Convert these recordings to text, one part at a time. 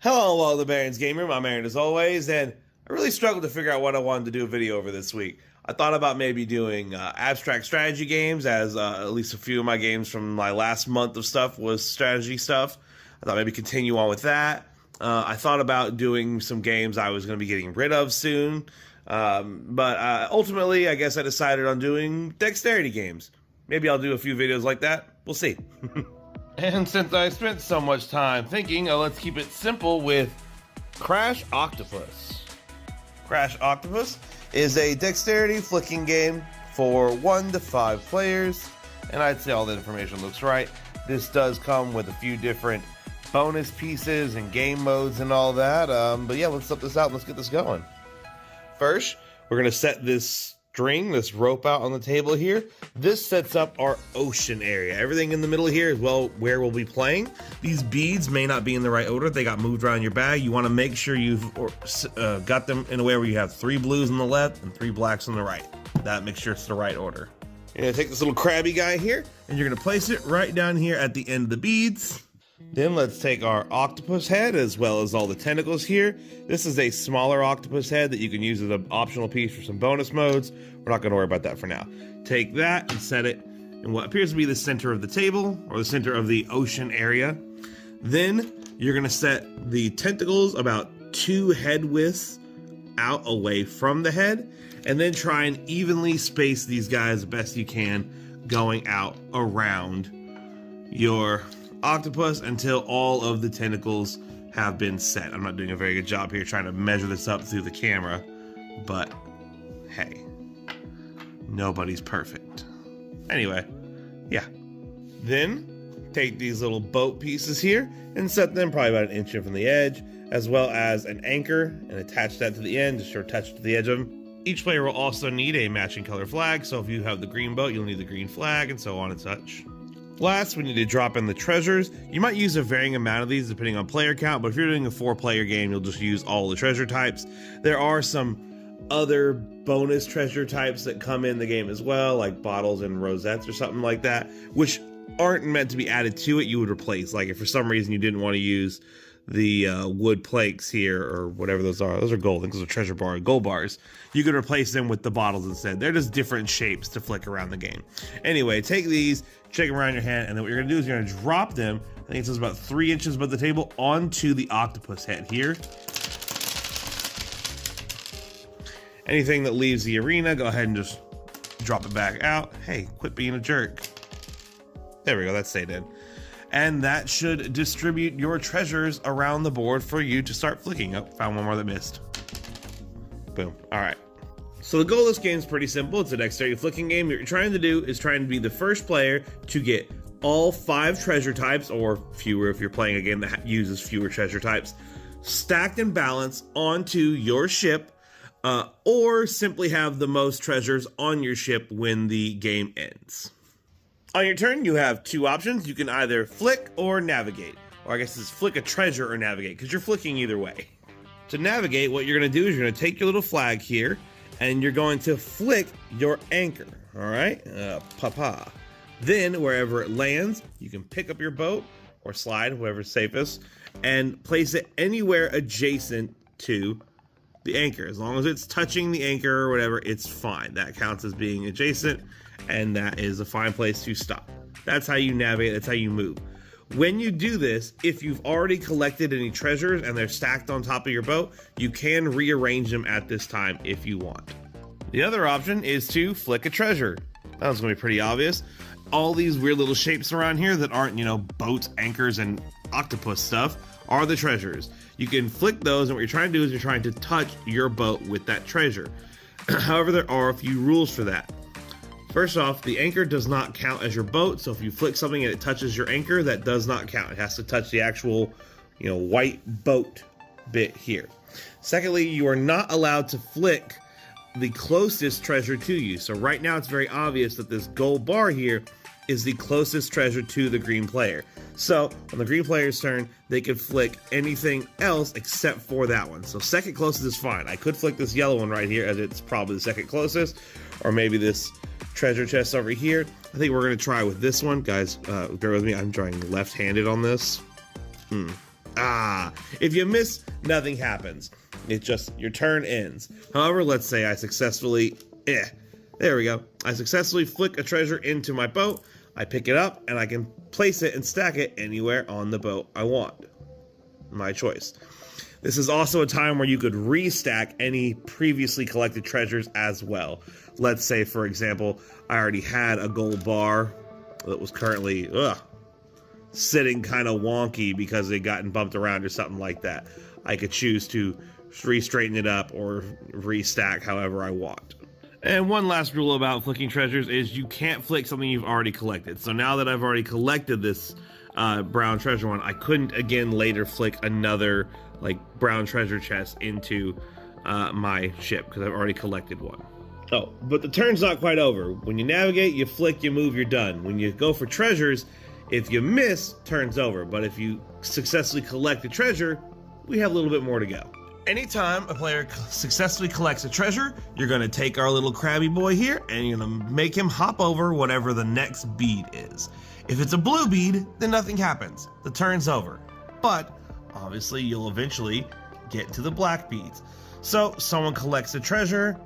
Hello, hello, the Baron's Gamer. I'm Aaron as always, and I really struggled to figure out what I wanted to do a video over this week. I thought about maybe doing abstract strategy games, as at least a few of my games from my last month of stuff was strategy stuff. I thought maybe continue on with that. I thought about doing some games I was going to be getting rid of soon, but ultimately, I guess I decided on doing dexterity games. Maybe I'll do a few videos like that. We'll see. And since I spent so much time thinking, let's keep it simple with Crash Octopus. Crash Octopus is a dexterity flicking game for 1 to 5 players, and I'd say all the information looks right. This does come with a few different bonus pieces and game modes and all that, but yeah, let's set this out and let's get this going. First, we're going to set this this rope out on the table here. This sets up our ocean area. Everything in the middle here is where we'll be playing. These beads may not be in the right order. They got moved around your bag. You want to make sure you've got them in a way where you have 3 blues on the left and 3 blacks on the right. That makes sure it's the right order. You're gonna take this little crabby guy here and you're gonna place it right down here at the end of the beads. Then let's take our octopus head as well as all the tentacles here. This is a smaller octopus head that you can use as an optional piece for some bonus modes. We're not going to worry about that for now. Take that and set it in what appears to be the center of the table or the center of the ocean area. Then you're going to set the tentacles about 2 head widths out away from the head, and then try and evenly space these guys as best you can going out around your octopus until all of the tentacles have been set. I'm not doing a very good job here trying to measure this up through the camera, but hey, nobody's perfect. Anyway, yeah. Then take these little boat pieces here and set them probably about 1 inch from the edge, as well as an anchor, and attach that to the end, just sort of touch to the edge of them. Each player will also need a matching color flag, so if you have the green boat, you'll need the green flag, and so on and such. Last, we need to drop in the treasures. You might use a varying amount of these depending on player count, but if you're doing a 4-player game, you'll just use all the treasure types. There are some other bonus treasure types that come in the game as well, like bottles and rosettes or something like that, which aren't meant to be added to it. You would replace, like if for some reason you didn't want to use the wood planks here or whatever those are. Those are gold. I think those are treasure bar gold bars. You could replace them with the bottles instead. They're just different shapes to flick around the game. Anyway, take these, shake them around your hand, and then what you're gonna do is you're gonna drop them, I think it says about 3 inches above the table, onto the octopus head here. Anything that leaves the arena, go ahead and just drop it back out. Hey, quit being a jerk. There we go, that stayed in. And that should distribute your treasures around the board for you to start flicking. Oh, found one more that missed. Boom. All right. So the goal of this game is pretty simple. It's a dexterity flicking game. What you're trying to do is trying to be the first player to get all 5 treasure types, or fewer if you're playing a game that uses fewer treasure types, stacked and balanced onto your ship, or simply have the most treasures on your ship when the game ends. On your turn, you have 2 options. You can either flick or navigate. Or I guess it's flick a treasure or navigate, because you're flicking either way. To navigate, what you're going to do is you're going to take your little flag here, and you're going to flick your anchor. All right? Papa. Then, wherever it lands, you can pick up your boat, or slide, whoever's safest, and place it anywhere adjacent to the anchor. As long as it's touching the anchor or whatever, it's fine. That counts as being adjacent, and that is a fine place to stop. That's how you navigate, that's how you move. When you do this, if you've already collected any treasures and they're stacked on top of your boat, you can rearrange them at this time if you want. The other option is to flick a treasure. That was gonna be pretty obvious. All these weird little shapes around here that aren't, you know, boats, anchors, and octopus stuff are the treasures. You can flick those, and what you're trying to do is you're trying to touch your boat with that treasure. However, there are a few rules for that. First off, the anchor does not count as your boat, so if you flick something and it touches your anchor, that does not count. It has to touch the actual, you know, white boat bit here. Secondly, you are not allowed to flick the closest treasure to you. So right now it's very obvious that this gold bar here is the closest treasure to the green player. So on the green player's turn, they can flick anything else except for that one. So second closest is fine. I could flick this yellow one right here as it's probably the second closest, or maybe this treasure chest over here. I think we're gonna try with this one. Guys, bear with me, I'm trying left-handed on this. If you miss, nothing happens. It's just your turn ends. However, let's say I successfully, there we go. I successfully flick a treasure into my boat. I pick it up and I can place it and stack it anywhere on the boat I want. My choice. This is also a time where you could restack any previously collected treasures as well. Let's say, for example, I already had a gold bar that was currently sitting kind of wonky because it gotten bumped around or something like that. I could choose to re-straighten it up or restack however I want. And one last rule about flicking treasures is you can't flick something you've already collected. So now that I've already collected this brown treasure one, I couldn't again later flick another like brown treasure chest into my ship because I've already collected one. Oh, but the turn's not quite over. When you navigate, you flick, you move, you're done. When you go for treasures, if you miss, turn's over. But if you successfully collect the treasure, we have a little bit more to go. Anytime a player successfully collects a treasure, you're going to take our little crabby boy here and you're going to make him hop over whatever the next bead is. If it's a blue bead, then nothing happens. The turn's over. But obviously, you'll eventually get to the black beads. So someone collects a treasure.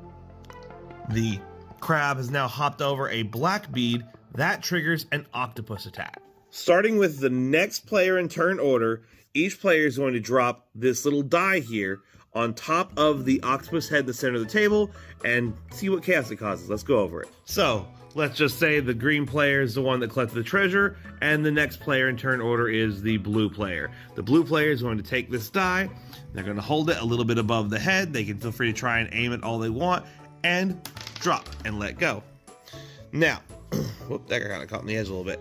The crab has now hopped over a black bead. That triggers an octopus attack. Starting with the next player in turn order, each player is going to drop this little die here on top of the octopus head in the center of the table and see what chaos it causes. Let's go over it. So let's just say the green player is the one that collected the treasure, and the next player in turn order is the blue player. The blue player is going to take this die. They're going to hold it a little bit above the head. They can feel free to try and aim it all they want and drop and let go. Now, whoop, that got kind of caught in the edge a little bit.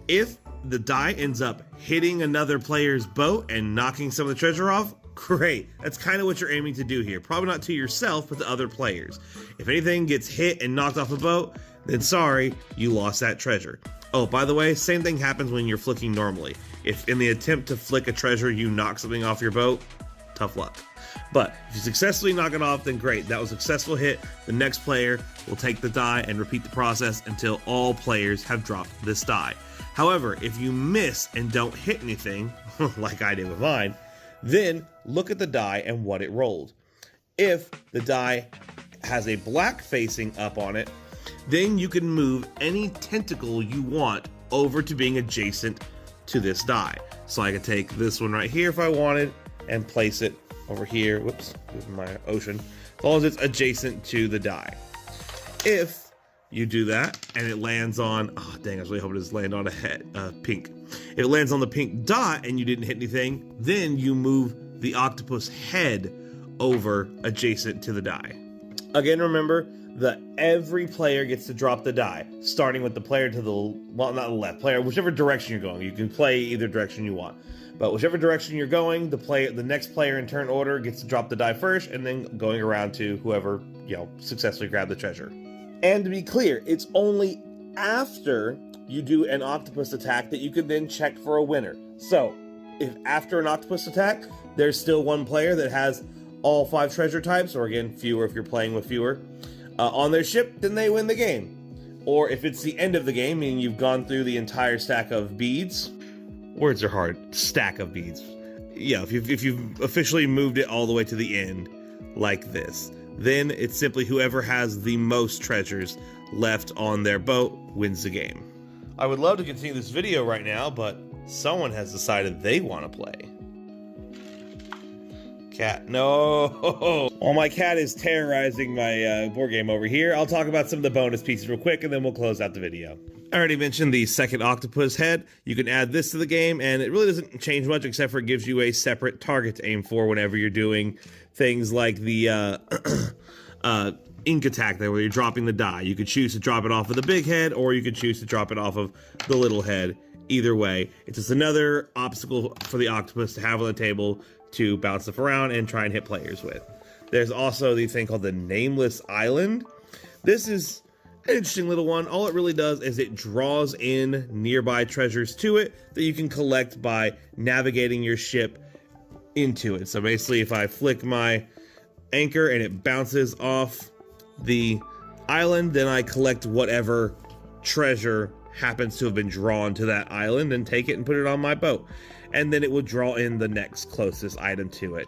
If the die ends up hitting another player's boat and knocking some of the treasure off, great. That's kind of what you're aiming to do here. Probably not to yourself, but to other players. If anything gets hit and knocked off a boat, then sorry, you lost that treasure. Oh, by the way, same thing happens when you're flicking normally. If in the attempt to flick a treasure, you knock something off your boat, tough luck. But if you successfully knock it off, then great. That was a successful hit. The next player will take the die and repeat the process until all players have dropped this die. However, if you miss and don't hit anything, like I did with mine, then look at the die and what it rolled. If the die has a black facing up on it, then you can move any tentacle you want over to being adjacent to this die. So I could take this one right here if I wanted and place it over here. Whoops, with my ocean. As long as it's adjacent to the die. If you do that and it lands on, oh dang, I was really hoping it just landed on a head, pink. If it lands on the pink dot and you didn't hit anything, then you move the octopus head over adjacent to the die. Again, remember that every player gets to drop the die, starting with the player to the, well, not the left, player, whichever direction you're going. You can play either direction you want. But whichever direction you're going, the next player in turn order gets to drop the die first, and then going around to whoever, successfully grabbed the treasure. And to be clear, it's only after you do an octopus attack that you can then check for a winner. So, if after an octopus attack, there's still one player that has all 5 treasure types, or again, fewer if you're playing with fewer, on their ship, then they win the game. Or if it's the end of the game, meaning you've gone through the entire stack of beads, words are hard, stack of beads. Yeah, if you've officially moved it all the way to the end, like this, then it's simply whoever has the most treasures left on their boat wins the game. I would love to continue this video right now, but someone has decided they want to play. Cat, no! Well, my cat is terrorizing my board game over here. I'll talk about some of the bonus pieces real quick, and then we'll close out the video. I already mentioned the second octopus head. You can add this to the game, and it really doesn't change much except for it gives you a separate target to aim for whenever you're doing things like the ink attack there, where you're dropping the die. You could choose to drop it off of the big head, or you could choose to drop it off of the little head. Either way, it's just another obstacle for the octopus to have on the table to bounce stuff around and try and hit players with. There's also the thing called the Nameless Island. This is an interesting little one. All it really does is it draws in nearby treasures to it that you can collect by navigating your ship into it. So basically, if I flick my anchor and it bounces off the island, then I collect whatever treasure happens to have been drawn to that island and take it and put it on my boat. and then it will draw in the next closest item to it.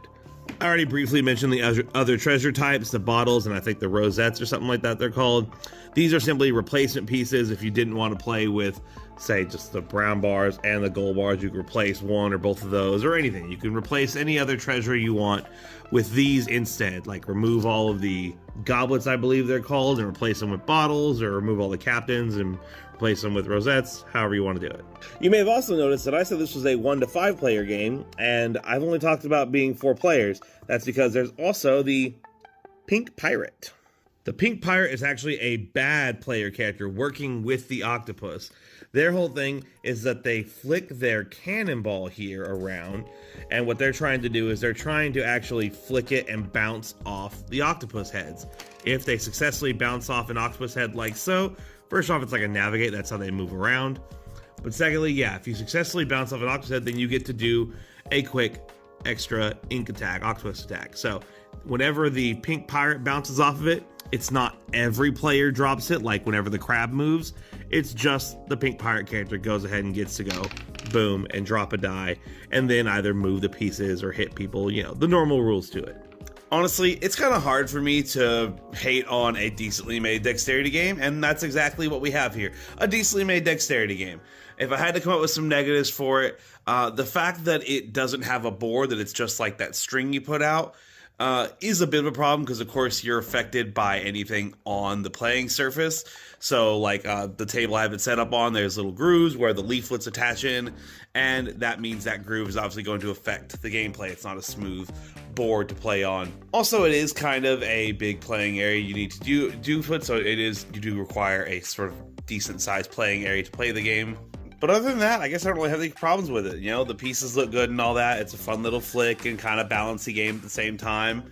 I already briefly mentioned the other treasure types, the bottles, and I think the rosettes or something like that they're called. These are simply replacement pieces. If you didn't want to play with, say, just the brown bars and the gold bars, you can replace one or both of those or anything. You can replace any other treasure you want with these instead, like remove all of the goblets, I believe they're called, and replace them with bottles, or remove all the captains and replace them with rosettes, however you want to do it. You may have also noticed that I said this was a 1 to 5 player game, and I've only talked about being 4 players. That's because there's also the Pink Pirate. The Pink Pirate is actually a bad player character working with the octopus. Their whole thing is that they flick their cannonball here around, and what they're trying to do is they're trying to actually flick it and bounce off the octopus heads. If they successfully bounce off an octopus head like so, first off, it's like a navigate, that's how they move around. But secondly, yeah, if you successfully bounce off an octopus head, then you get to do a quick extra ink attack, octopus attack. So whenever the Pink Pirate bounces off of it, it's not every player drops it, like whenever the crab moves. It's just the Pink Pirate character goes ahead and gets to go, boom, and drop a die, and then either move the pieces or hit people, you know, the normal rules to it. Honestly, it's kind of hard for me to hate on a decently made dexterity game, and that's exactly what we have here. A decently made dexterity game. If I had to come up with some negatives for it, the fact that it doesn't have a board, that it's just like that string you put out, is a bit of a problem because, of course, you're affected by anything on the playing surface. So, like the table I have it set up on, there's little grooves where the leaflets attach in, and that means that groove is obviously going to affect the gameplay. It's not a smooth board to play on. Also, it is kind of a big playing area you need to do for it, so you do require a sort of decent sized playing area to play the game. But other than that, I guess I don't really have any problems with it. You know, the pieces look good and all that. It's a fun little flick and kind of balancey game at the same time.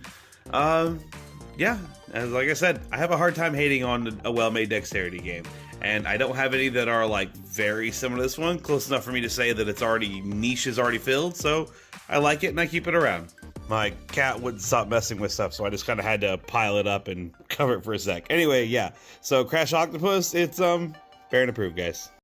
Yeah, and like I said, I have a hard time hating on a well-made dexterity game. And I don't have any that are like very similar to this one, close enough for me to say that it's already, niche is already filled. So I like it and I keep it around. My cat wouldn't stop messing with stuff, so I just kind of had to pile it up and cover it for a sec. Anyway, yeah. So Crash Octopus, it's fair and approved, guys.